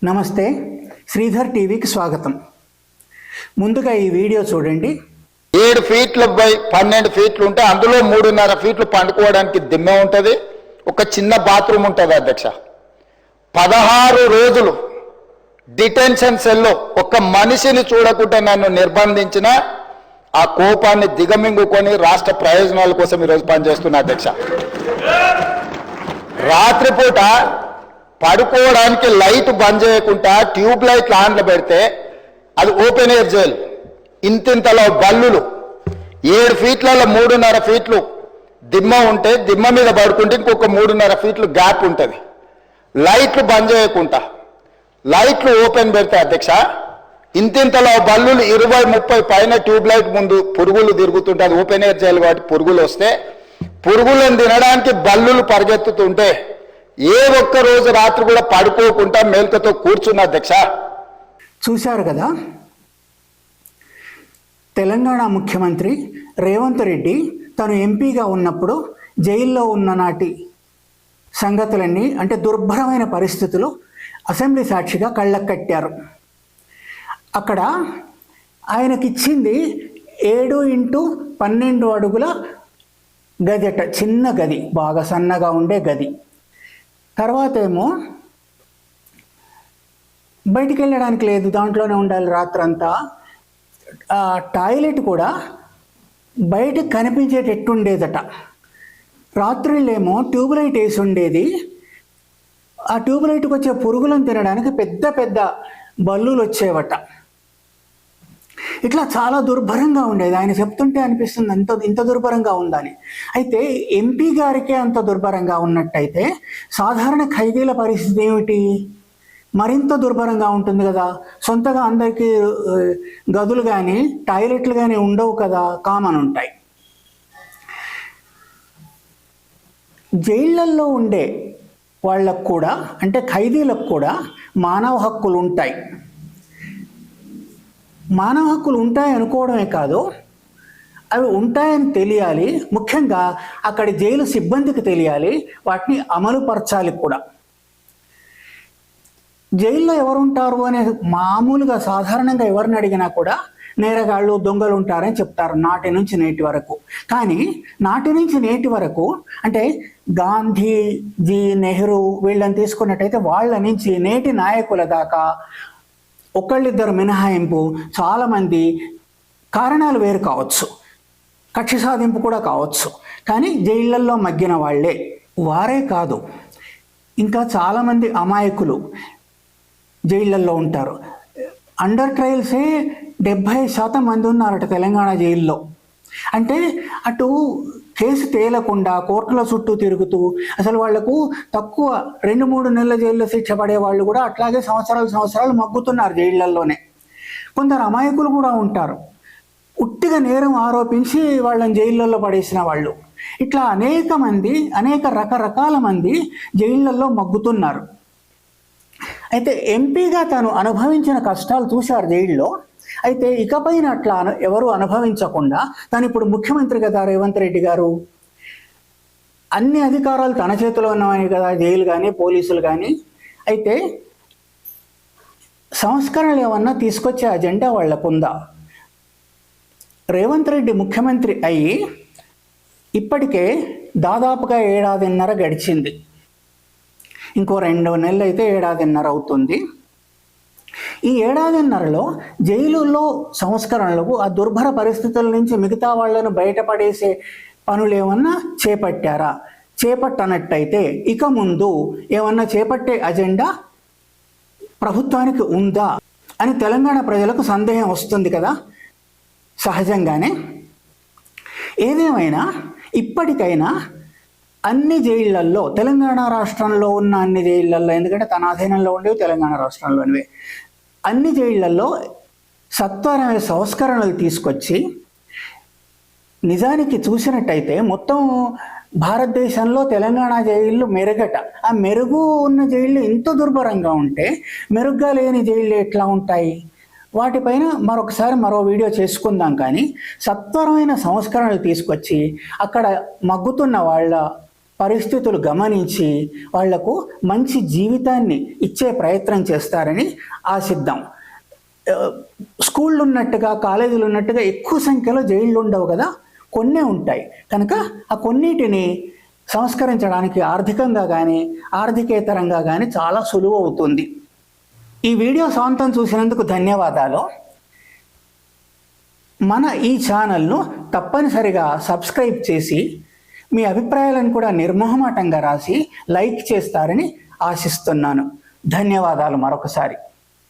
నమస్తే, శ్రీధర్ టీవీకి స్వాగతం. ముందుగా ఈ వీడియో చూడండి. 7 ఫీట్ల బై 12 ఫీట్లు ఉంటే అందులో 3.5 ఫీట్లు పండుకోవడానికి దిమ్మె ఉంటుంది. ఒక చిన్న బాత్రూమ్ ఉంటుంది అధ్యక్ష. 16 రోజులు డిటెన్షన్ సెల్లో ఒక్క మనిషిని చూడకుండా నన్ను నిర్బంధించిన ఆ కోపాన్ని దిగమింగుకొని రాష్ట్ర ప్రయోజనాల కోసం ఈరోజు పనిచేస్తున్నా అధ్యక్ష. రాత్రిపూట పడుకోవడానికి లైట్ బంద్ చేయకుండా ట్యూబ్ లైట్ ఆన్లో పెడితే అది ఓపెన్ ఎయిర్ జైల్. ఇంతింతలో బల్లులు 7 ఫీట్లలో 3.5 ఫీట్లు దిమ్మ ఉంటే దిమ్మ మీద పడుకుంటే ఇంకొక 3.5 ఫీట్లు గ్యాప్ ఉంటుంది. లైట్లు బంద్ చేయకుండా లైట్లు ఓపెన్ పెడితే అధ్యక్ష ఇంతింతలో బల్లులు 20-30 పైన ట్యూబ్ లైట్ ముందు పురుగులు తిరుగుతుంటే అది ఓపెన్ ఎయిర్ జైలు కాబట్టి పురుగులు వస్తే పురుగులను తినడానికి బల్లులు పరిగెత్తుతుంటే ఏ ఒక్క రోజు రాత్రి కూడా పడుకోకుండా మేల్కతో కూర్చున్న అధ్యక్ష. చూశారు కదా, తెలంగాణ ముఖ్యమంత్రి రేవంత్ రెడ్డి తను ఎంపీగా ఉన్నప్పుడు జైల్లో ఉన్న నాటి సంగతులన్నీ, అంటే దుర్భరమైన పరిస్థితులు అసెంబ్లీ సాక్షిగా కళ్ళకు కట్టారు. అక్కడ ఆయనకిచ్చింది 7x12 అడుగుల గది అట, చిన్న గది, బాగా సన్నగా ఉండే గది. తర్వాత ఏమో బయటికి వెళ్ళడానికి లేదు, దాంట్లోనే ఉండాలి రాత్రంతా. టాయిలెట్ కూడా బయటకు కనిపించేటట్టు ఉండేదట. రాత్రిళ్ళేమో ట్యూబ్ లైట్ వేసి ఉండేది. ఆ ట్యూబ్ లైట్కి వచ్చే పురుగులను తినడానికి పెద్ద పెద్ద బల్లులు వచ్చేవట. ఇట్లా చాలా దుర్భరంగా ఉండేది. ఆయన చెప్తుంటే అనిపిస్తుంది ఇంత దుర్భరంగా ఉందని. అయితే ఎంపీ గారికే అంత దుర్భరంగా ఉన్నట్టయితే సాధారణ ఖైదీల పరిస్థితి ఏమిటి? మరింత దుర్భరంగా ఉంటుంది కదా. సొంతగా అందరికీ గదులు కానీ టాయిలెట్లు కానీ ఉండవు కదా, కామన్ ఉంటాయి. జైళ్ళల్లో ఉండే వాళ్ళకు కూడా, అంటే ఖైదీలకు కూడా మానవ హక్కులు ఉంటాయి. మానవ హక్కులు ఉంటాయి అనుకోవడమే కాదు, అవి ఉంటాయని తెలియాలి. ముఖ్యంగా అక్కడి జైలు సిబ్బందికి తెలియాలి, వాటిని అమలుపరచాలి కూడా. జైల్లో ఎవరుంటారు అనేది మామూలుగా సాధారణంగా ఎవరిని అడిగినా కూడా నేరగాళ్ళు, దొంగలు ఉంటారని చెప్తారు నాటి నుంచి నేటి వరకు. కానీ నాటి నుంచి నేటి వరకు అంటే గాంధీజీ, నెహ్రూ వీళ్ళని తీసుకున్నట్టయితే వాళ్ళ నుంచి నేటి నాయకుల దాకా ఒకళ్ళిద్దరు మినహాయింపు చాలామంది, కారణాలు వేరు కావచ్చు, కక్ష సాధింపు కూడా కావచ్చు, కానీ జైళ్ళల్లో మగ్గిన వాళ్ళే. వారే కాదు, ఇంకా చాలామంది అమాయకులు జైళ్ళల్లో ఉంటారు. అండర్ ట్రయల్సే 70% మంది ఉన్నారట తెలంగాణ జైల్లో. అంటే అటు కేసు తేలకుండా కోర్టుల చుట్టూ తిరుగుతూ, అసలు వాళ్లకు తక్కువ 2-3 నెలల జైల్లో శిక్ష పడే వాళ్ళు కూడా అట్లాగే సంవత్సరాలు మగ్గుతున్నారు జైళ్లలోనే. కొందరు అమాయకులు కూడా ఉంటారు, ఉట్టిగా నేరం ఆరోపించి వాళ్ళని జైళ్ళల్లో పడేసిన వాళ్ళు. ఇట్లా అనేక మంది, రకరకాల మంది జైళ్ళల్లో మగ్గుతున్నారు. అయితే ఎంపీగా తను అనుభవించిన కష్టాలు చూశారు జైల్లో. అయితే ఇకపైన అట్లా ఎవరు అనుభవించకుండా తను ఇప్పుడు ముఖ్యమంత్రి కదా రేవంత్ రెడ్డి గారు, అన్ని అధికారాలు తన చేతిలో ఉన్నవని కదా జైలు కానీ పోలీసులు కానీ. అయితే సంస్కరణలు ఏమన్నా తీసుకొచ్చే అజెండా వాళ్ళకుందా? రేవంత్ రెడ్డి ముఖ్యమంత్రి అయ్యి ఇప్పటికే దాదాపుగా 1.5 గడిచింది. ఇంకో 2 నెలలు అయితే 1.5 అవుతుంది. ఈ 1.5లో జైలులో సంస్కరణలకు, ఆ దుర్భర పరిస్థితుల నుంచి మిగతా వాళ్లను బయటపడేసే పనులు ఏమన్నా చేపట్టారా? చేపట్టనట్టయితే ఇక ముందు ఏమన్నా చేపట్టే అజెండా ప్రభుత్వానికి ఉందా అని తెలంగాణ ప్రజలకు సందేహం వస్తుంది కదా సహజంగానే. ఏదేమైనా ఇప్పటికైనా అన్ని జైళ్లల్లో, తెలంగాణ రాష్ట్రంలో ఉన్న అన్ని జైళ్లల్లో, ఎందుకంటే తన అధీనంలో ఉండేవి తెలంగాణ రాష్ట్రంలోనివే, అన్ని జైళ్లల్లో సత్వరమైన సంస్కరణలు తీసుకొచ్చి, నిజానికి చూసినట్టయితే మొత్తం భారతదేశంలో తెలంగాణ జైళ్ళు మెరుగట. ఆ మెరుగు ఉన్న జైళ్ళు ఇంత దుర్భరంగా ఉంటే మెరుగ్గా లేని జైళ్ళు ఎట్లా ఉంటాయి? వాటిపైన మరో వీడియో చేసుకుందాం. కానీ సత్వరమైన సంస్కరణలు తీసుకొచ్చి అక్కడ మగ్గుతున్న వాళ్ళ పరిస్థితులు గమనించి వాళ్లకు మంచి జీవితాన్ని ఇచ్చే ప్రయత్నం చేస్తారని ఆశిద్దాం. స్కూళ్ళు ఉన్నట్టుగా కాలేజీలు ఉన్నట్టుగా ఎక్కువ సంఖ్యలో జైళ్ళు ఉండవు కదా, కొన్నే ఉంటాయి. కనుక ఆ కొన్నిటిని సంస్కరించడానికి ఆర్థికంగా కానీ ఆర్థికేతరంగా కానీ చాలా సులువు అవుతుంది. ఈ వీడియో సొంతం చూసినందుకు ధన్యవాదాలు. మన ఈ ఛానల్ను తప్పనిసరిగా సబ్స్క్రైబ్ చేసి మీ అభిప్రాయాలను కూడా నిర్మోహమాటంగా రాసి లైక్ చేస్తారని ఆశిస్తున్నాను. ధన్యవాదాలు మరొకసారి.